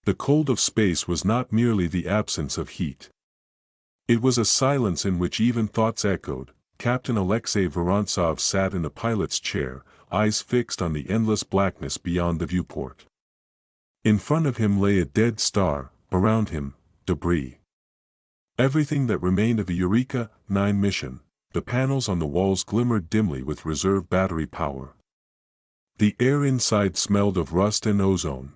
The cold of space was not merely the absence of heat. It was a silence in which even thoughts echoed. Captain Alexei Vorontsov sat in the pilot's chair, eyes fixed on the endless blackness beyond the viewport. In front of him lay a dead star, around him, debris. Everything that remained of the Eureka 9 mission. The panels on the walls glimmered dimly with reserve battery power. The air inside smelled of rust and ozone.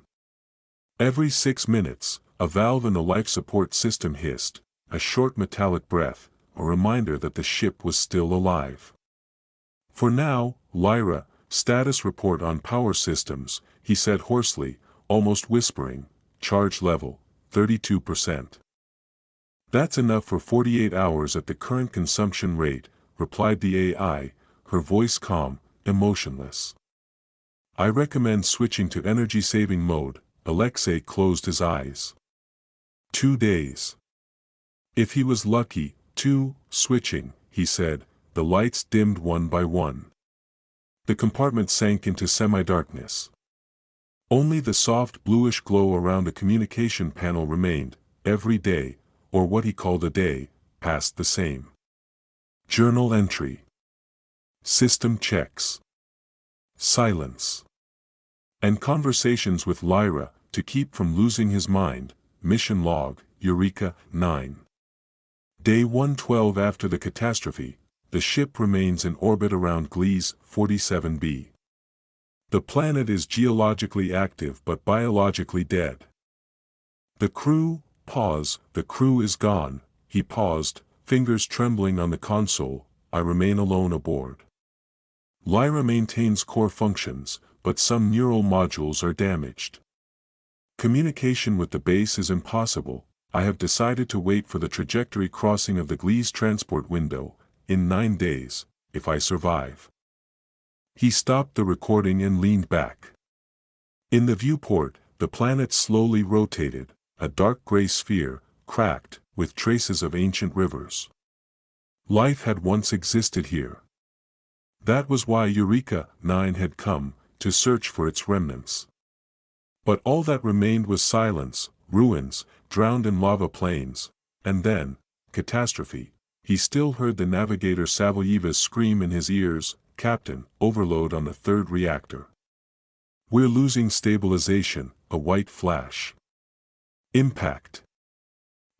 Every 6 minutes, a valve in the life support system hissed, a short metallic breath, a reminder that the ship was still alive. For now, Lyra, status report on power systems, he said hoarsely, almost whispering, charge level, 32%. That's enough for 48 hours at the current consumption rate, replied the AI, her voice calm, emotionless. I recommend switching to energy-saving mode. Alexei closed his eyes. 2 days. If he was lucky, 2, switching, he said, the lights dimmed one by one. The compartment sank into semi-darkness. Only the soft bluish glow around a communication panel remained. Every day, or what he called a day, passed the same. Journal entry. System checks. Silence. And conversations with Lyra, to keep from losing his mind. Mission log, Eureka 9. Day 112 after the catastrophe, the ship remains in orbit around Gliese 47b. The planet is geologically active but biologically dead. The crew, the crew is gone, he paused, fingers trembling on the console, I remain alone aboard. Lyra maintains core functions, but some neural modules are damaged. Communication with the base is impossible. I have decided to wait for the trajectory crossing of the Gliese transport window, in 9 days, if I survive. He stopped the recording and leaned back. In the viewport, the planet slowly rotated, a dark gray sphere, cracked, with traces of ancient rivers. Life had once existed here. That was why Eureka 9 had come, to search for its remnants. But all that remained was silence, ruins, drowned in lava plains, and then, catastrophe. He still heard the navigator Savulyeva's scream in his ears, Captain, overload on the 3rd reactor. We're losing stabilization, a white flash. Impact.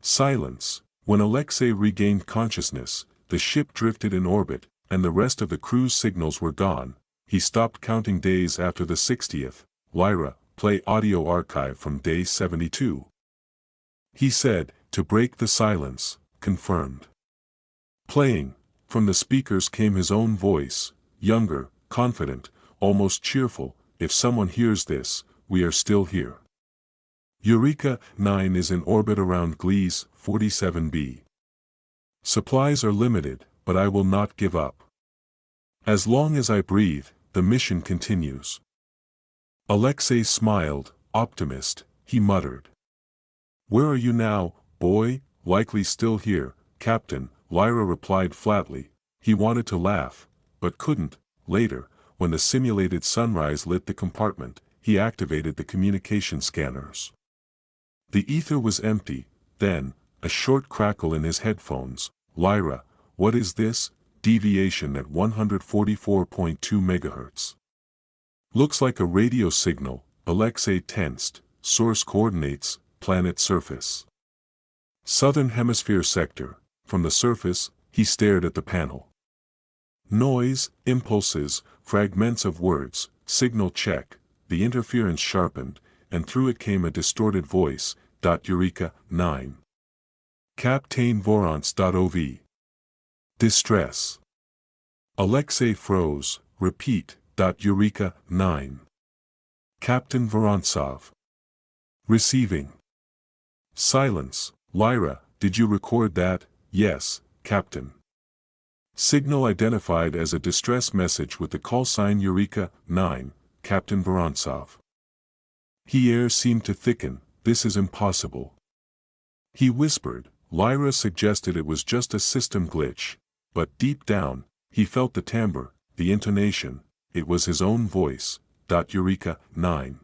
Silence. When Alexei regained consciousness, the ship drifted in orbit, and the rest of the crew's signals were gone. He stopped counting days after the 60th. Lyra, play audio archive from day 72. He said, to break the silence, confirmed. Playing. From the speakers came his own voice, younger, confident, almost cheerful. If someone hears this, we are still here. Eureka 9 is in orbit around Gliese 47b. Supplies are limited, but I will not give up. As long as I breathe, the mission continues. Alexei smiled, optimist, he muttered. Where are you now, boy? Likely still here, Captain, Lyra replied flatly. He wanted to laugh, but couldn't. Later, when the simulated sunrise lit the compartment, he activated the communication scanners. The ether was empty. Then, a short crackle in his headphones. Lyra, what is this? Deviation at 144.2 MHz. Looks like a radio signal. Alexei tensed. Source coordinates, planet surface. Southern Hemisphere sector. From the surface, he stared at the panel. Noise, impulses, fragments of words, signal check. The interference sharpened, and through it came a distorted voice. Eureka 9. Captain Vorontsov. Distress. Alexei froze. Repeat. Eureka 9. Captain Vorontsov. Receiving. Silence. Lyra, did you record that? Yes, Captain. Signal identified as a distress message with the call sign Eureka 9, Captain Vorontsov. Air seemed to thicken. This is impossible. He whispered. Lyra suggested it was just a system glitch, but deep down, he felt the timbre, the intonation. It was his own voice. Eureka 9.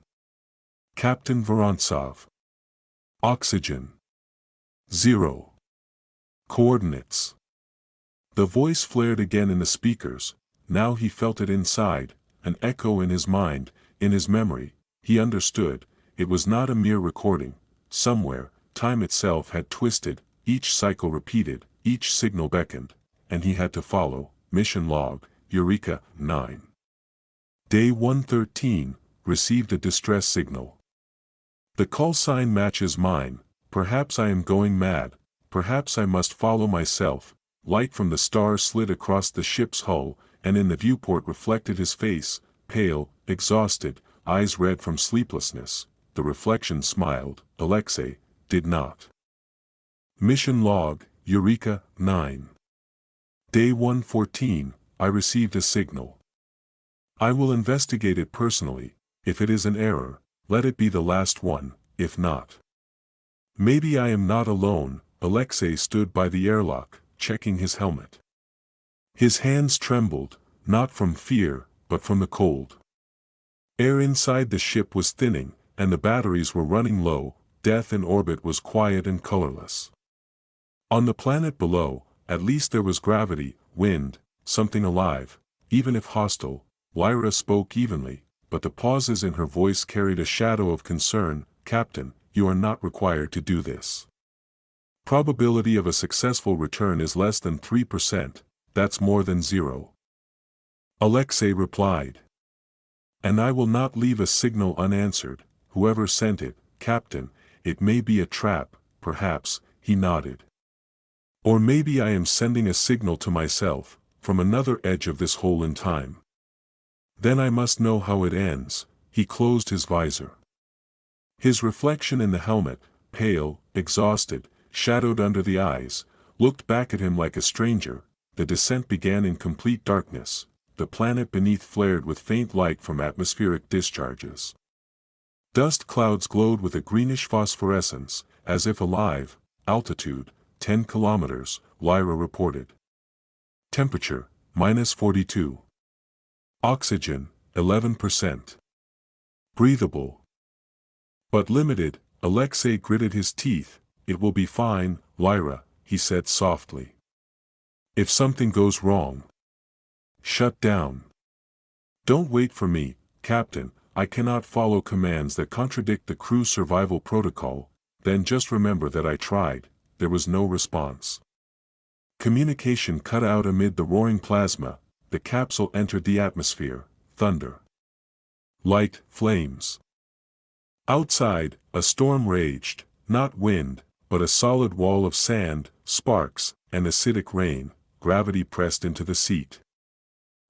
Captain Vorontsov. Oxygen. 0. Coordinates. The voice flared again in the speakers. Now he felt it inside, an echo in his mind, in his memory. He understood, it was not a mere recording. Somewhere, time itself had twisted, each cycle repeated, each signal beckoned, and he had to follow. Mission log, Eureka, 9. Day 113, received a distress signal. The call sign matches mine. Perhaps I am going mad. Perhaps I must follow myself. Light from the stars slid across the ship's hull, and in the viewport reflected his face, pale, exhausted, eyes red from sleeplessness. The reflection smiled. Alexei did not. Mission log, Eureka, 9. Day 114, I received a signal. I will investigate it personally. If it is an error, let it be the last one. If not, maybe I am not alone. Alexei stood by the airlock, checking his helmet. His hands trembled, not from fear, but from the cold. Air inside the ship was thinning, and the batteries were running low. Death in orbit was quiet and colorless. On the planet below, at least there was gravity, wind, something alive, even if hostile. Lyra spoke evenly, but the pauses in her voice carried a shadow of concern. Captain, you are not required to do this. Probability of a successful return is less than 3%, that's more than 0. Alexei replied. And I will not leave a signal unanswered. Whoever sent it, Captain, it may be a trap, perhaps. He nodded. Or maybe I am sending a signal to myself, from another edge of this hole in time. Then I must know how it ends. He closed his visor. His reflection in the helmet, pale, exhausted, shadowed under the eyes, looked back at him like a stranger. The descent began in complete darkness. The planet beneath flared with faint light from atmospheric discharges. Dust clouds glowed with a greenish phosphorescence, as if alive. Altitude, 10 kilometers, Lyra reported. Temperature, -42. Oxygen, 11%. Breathable. But limited. Alexei gritted his teeth. It will be fine, Lyra, he said softly. If something goes wrong, shut down. Don't wait for me, Captain. I cannot follow commands that contradict the crew's survival protocol. Then just remember that I tried. There was no response. Communication cut out amid the roaring plasma. The capsule entered the atmosphere. Thunder. Light, flames. Outside, a storm raged, not wind, but a solid wall of sand, sparks, and acidic rain. Gravity pressed into the seat.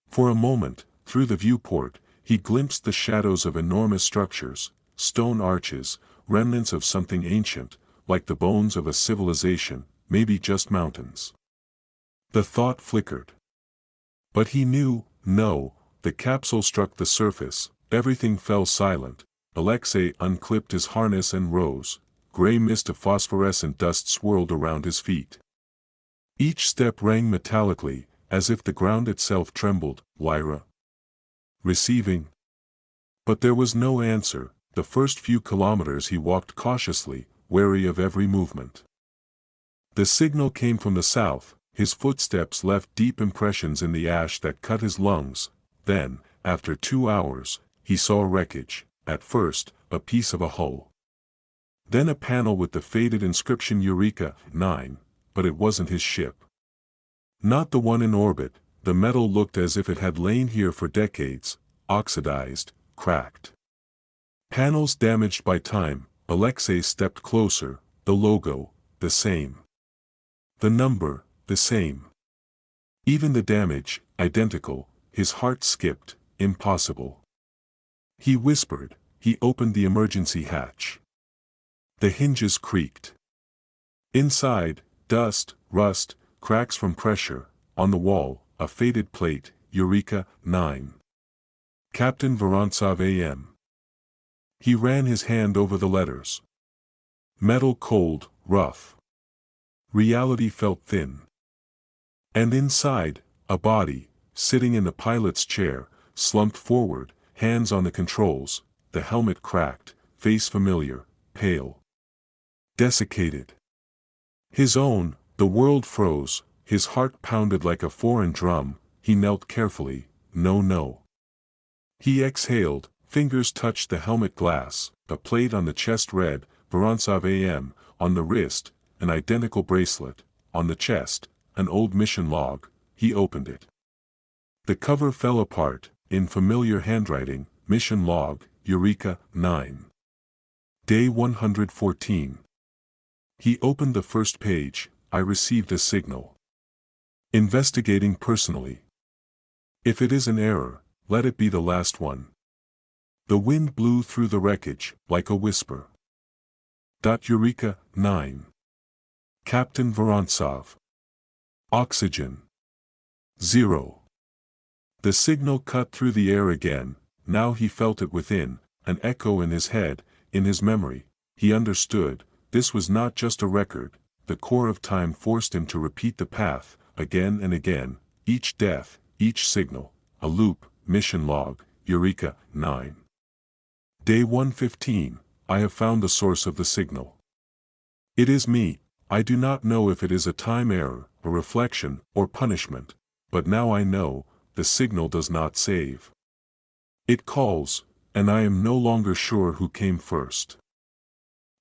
For a moment, through the viewport, he glimpsed the shadows of enormous structures, stone arches, remnants of something ancient, like the bones of a civilization, maybe just mountains. The thought flickered. But he knew, no. The capsule struck the surface, everything fell silent. Alexei unclipped his harness and rose. Gray mist of phosphorescent dust swirled around his feet. Each step rang metallically, as if the ground itself trembled. Lyra. Receiving. But there was no answer. The first few kilometers he walked cautiously, wary of every movement. The signal came from the south. His footsteps left deep impressions in the ash that cut his lungs. Then, after 2 hours, he saw wreckage. At first, a piece of a hull. Then a panel with the faded inscription Eureka, 9, but it wasn't his ship. Not the one in orbit. The metal looked as if it had lain here for decades, oxidized, cracked. Panels damaged by time. Alexei stepped closer. The logo, the same. The number, the same. Even the damage, identical. His heart skipped. Impossible. He whispered. He opened the emergency hatch. The hinges creaked. Inside, dust, rust, cracks from pressure. On the wall, a faded plate. Eureka, 9. Captain Vorontsov A.M. He ran his hand over the letters. Metal cold, rough. Reality felt thin. And inside, a body, sitting in the pilot's chair, slumped forward, hands on the controls, the helmet cracked, face familiar, pale. desiccated. His own, the world froze, his heart pounded like a foreign drum. He knelt carefully. No, no. He exhaled, fingers touched the helmet glass, a plate on the chest read, Vorontsov AM, on the wrist, an identical bracelet, on the chest, an old mission log. He opened it. The cover fell apart, in familiar handwriting, mission log, Eureka, 9. Day 114. He opened the first page. I received a signal. Investigating personally. If it is an error, let it be the last one. The wind blew through the wreckage, like a whisper. Eureka, 9. Captain Vorontsov. Oxygen. 0. The signal cut through the air again. Now he felt it within, an echo in his head, in his memory. He understood, this was not just a record. The core of time forced him to repeat the path, again and again, each death, each signal, a loop, mission log, Eureka, 9. Day 115, I have found the source of the signal. It is me. I do not know if it is a time error, a reflection, or punishment, but now I know, the signal does not save. It calls, and I am no longer sure who came first.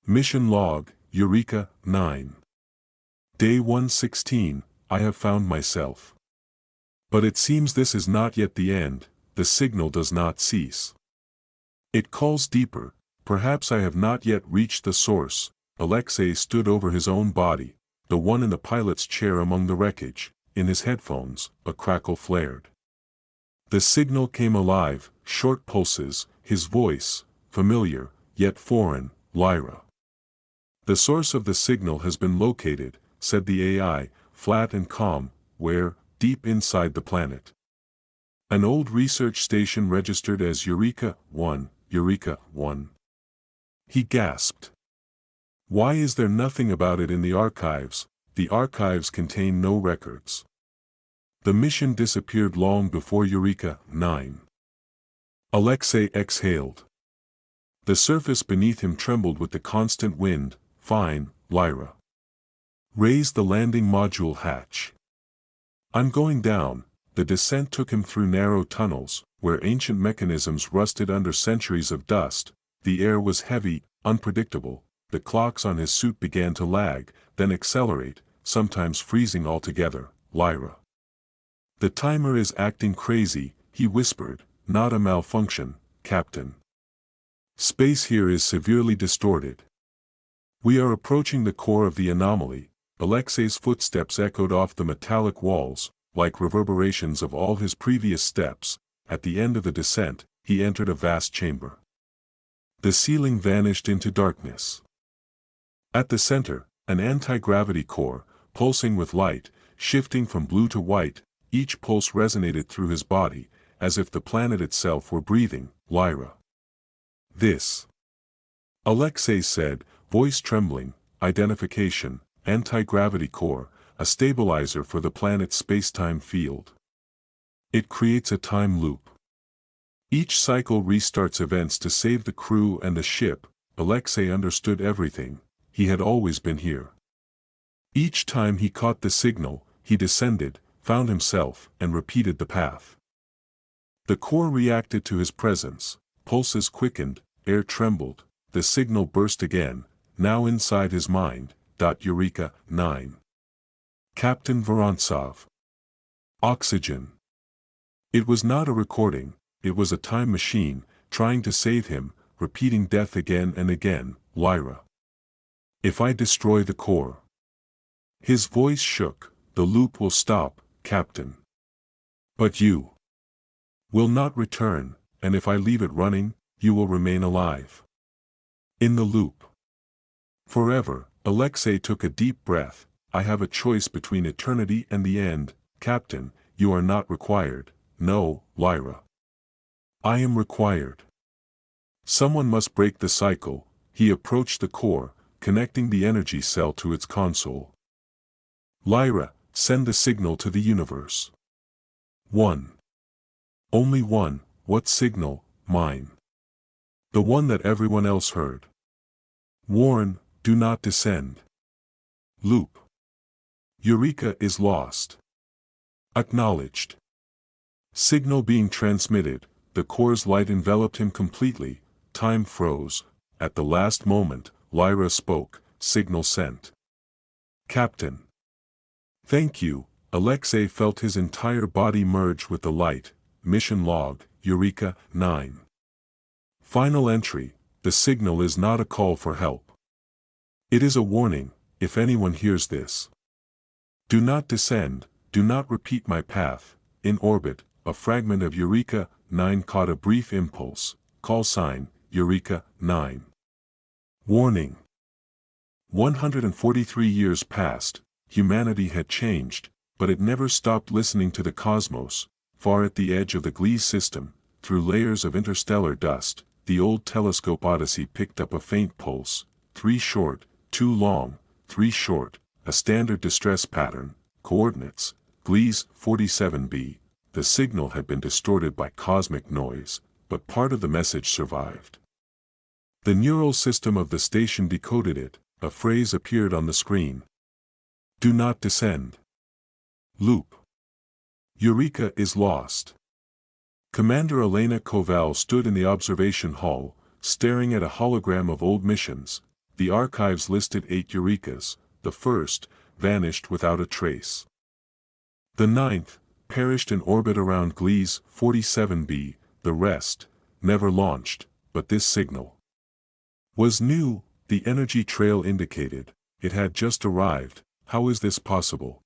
Mission log, Eureka, 9. Day 116, I have found myself. But it seems this is not yet the end. The signal does not cease. It calls deeper. Perhaps I have not yet reached the source. Alexei stood over his own body, the one in the pilot's chair among the wreckage. In his headphones, a crackle flared. The signal came alive, short pulses, his voice, familiar, yet foreign, Lyra. The source of the signal has been located, said the AI, flat and calm, where, deep inside the planet. An old research station registered as Eureka 1, Eureka 1. He gasped. Why is there nothing about it in the archives? The archives contain no records. The mission disappeared long before Eureka 9. Alexei exhaled. The surface beneath him trembled with the constant wind. Fine, Lyra. Raise the landing module hatch. I'm going down. The descent took him through narrow tunnels, where ancient mechanisms rusted under centuries of dust. The air was heavy, unpredictable. The clocks on his suit began to lag, then accelerate, sometimes freezing altogether. Lyra. The timer is acting crazy, he whispered. Not a malfunction, Captain. Space here is severely distorted. We are approaching the core of the anomaly. Alexei's footsteps echoed off the metallic walls, like reverberations of all his previous steps. At the end of the descent, he entered a vast chamber. The ceiling vanished into darkness. At the center, an anti-gravity core, pulsing with light, shifting from blue to white. Each pulse resonated through his body, as if the planet itself were breathing. Lyra. This. Alexei said, voice trembling. Identification, anti-gravity core, a stabilizer for the planet's space-time field. It creates a time loop. Each cycle restarts events to save the crew and the ship. Alexei understood everything. He had always been here. Each time he caught the signal, he descended, found himself, and repeated the path. The core reacted to his presence. Pulses quickened, air trembled. The signal burst again, now inside his mind. Eureka 9. Captain Vorontsov. Oxygen. It was not a recording, it was a time machine, trying to save him, repeating death again and again. Lyra. If I destroy the core. His voice shook. The loop will stop, Captain. But you will not return, and if I leave it running, you will remain alive. In the loop. Forever. Alexei took a deep breath. I have a choice between eternity and the end. Captain, you are not required. No, Lyra. I am required. Someone must break the cycle. He approached the core, connecting the energy cell to its console. Lyra, send the signal to the universe. 1. Only one. What signal? Mine. The one that everyone else heard. Warren, Do not descend. Loop. Eureka is lost. Acknowledged. Signal being transmitted, the core's light enveloped him completely, time froze. At the last moment, Lyra spoke, signal sent. Captain. Thank you. Alexei felt his entire body merge with the light. Mission log, Eureka, 9. Final entry, the signal is not a call for help. It is a warning, if anyone hears this. Do not descend, do not repeat my path. In orbit, a fragment of Eureka, 9 caught a brief impulse. Call sign, Eureka, 9. Warning. 143 years passed, humanity had changed, but it never stopped listening to the cosmos. Far at the edge of the Gliese system, through layers of interstellar dust, the old telescope Odyssey picked up a faint pulse. 3 short, 2 long, 3 short, a standard distress pattern, coordinates, Gliese 47b. The signal had been distorted by cosmic noise, but part of the message survived. The neural system of the station decoded it. A phrase appeared on the screen. Do not descend. Loop. Eureka is lost. Commander Elena Koval stood in the observation hall, staring at a hologram of old missions. The archives listed 8 Eurekas. The first vanished without a trace. The 9th perished in orbit around Gliese 47b. The rest never launched, but this signal was new. The energy trail indicated it had just arrived. How is this possible?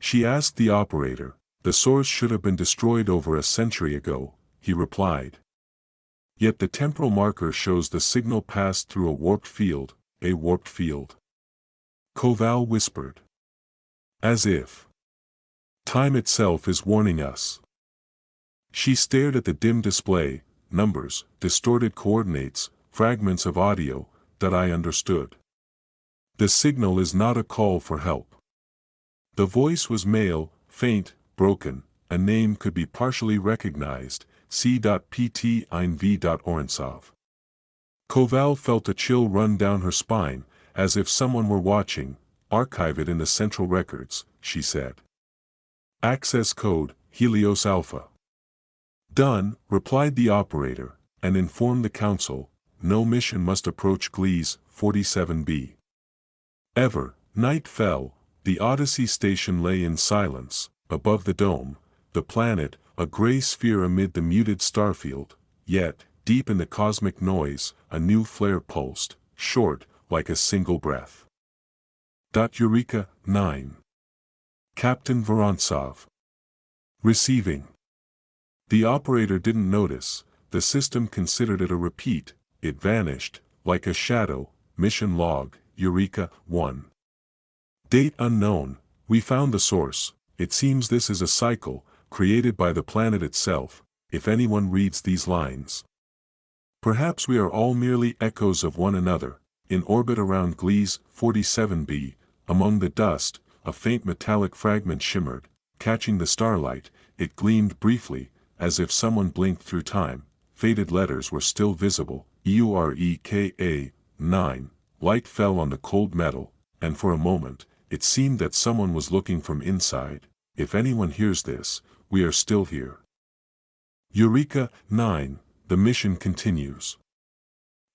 She asked the operator. The source should have been destroyed over a century ago, he replied. Yet the temporal marker shows the signal passed through a warped field, a warped field. Koval whispered. As if time itself is warning us. She stared at the dim display, numbers, distorted coordinates, fragments of audio, that I understood. The signal is not a call for help. The voice was male, faint, broken, a name could be partially recognized, C.Pt. ein V. Vorontsov. Koval felt a chill run down her spine, as if someone were watching. Archive it in the central records, she said. Access code, Helios Alpha. Done, replied the operator, and informed the council. No mission must approach Gliese 47b. Ever. Night fell. The Odyssey station lay in silence. Above the dome, the planet, a gray sphere amid the muted starfield. Yet, deep in the cosmic noise, a new flare pulsed, short, like a single breath. Eureka, 9. Captain Vorontsov. Receiving. The operator didn't notice. The system considered it a repeat. It vanished, like a shadow. Mission log, Eureka, 1. Date unknown. We found the source. It seems this is a cycle, created by the planet itself, if anyone reads these lines. Perhaps we are all merely echoes of one another. In orbit around Gliese 47b, among the dust, a faint metallic fragment shimmered, catching the starlight. It gleamed briefly, as if someone blinked through time. Faded letters were still visible. Eureka, 9. Light fell on the cold metal, and for a moment, it seemed that someone was looking from inside. If anyone hears this, we are still here. Eureka, 9. The mission continues.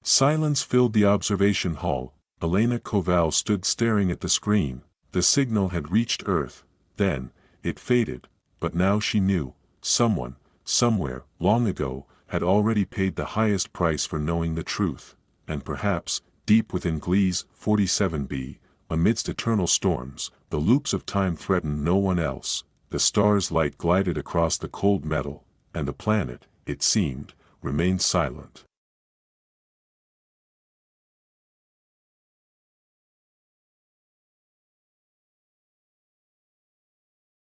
Silence filled the observation hall. Elena Koval stood staring at the screen. The signal had reached Earth. Then, it faded, but now she knew. Someone, somewhere, long ago, had already paid the highest price for knowing the truth. And perhaps, deep within Gliese 47b, amidst eternal storms, the loops of time threatened no one else. The star's light glided across the cold metal, and the planet, it seemed, remained silent.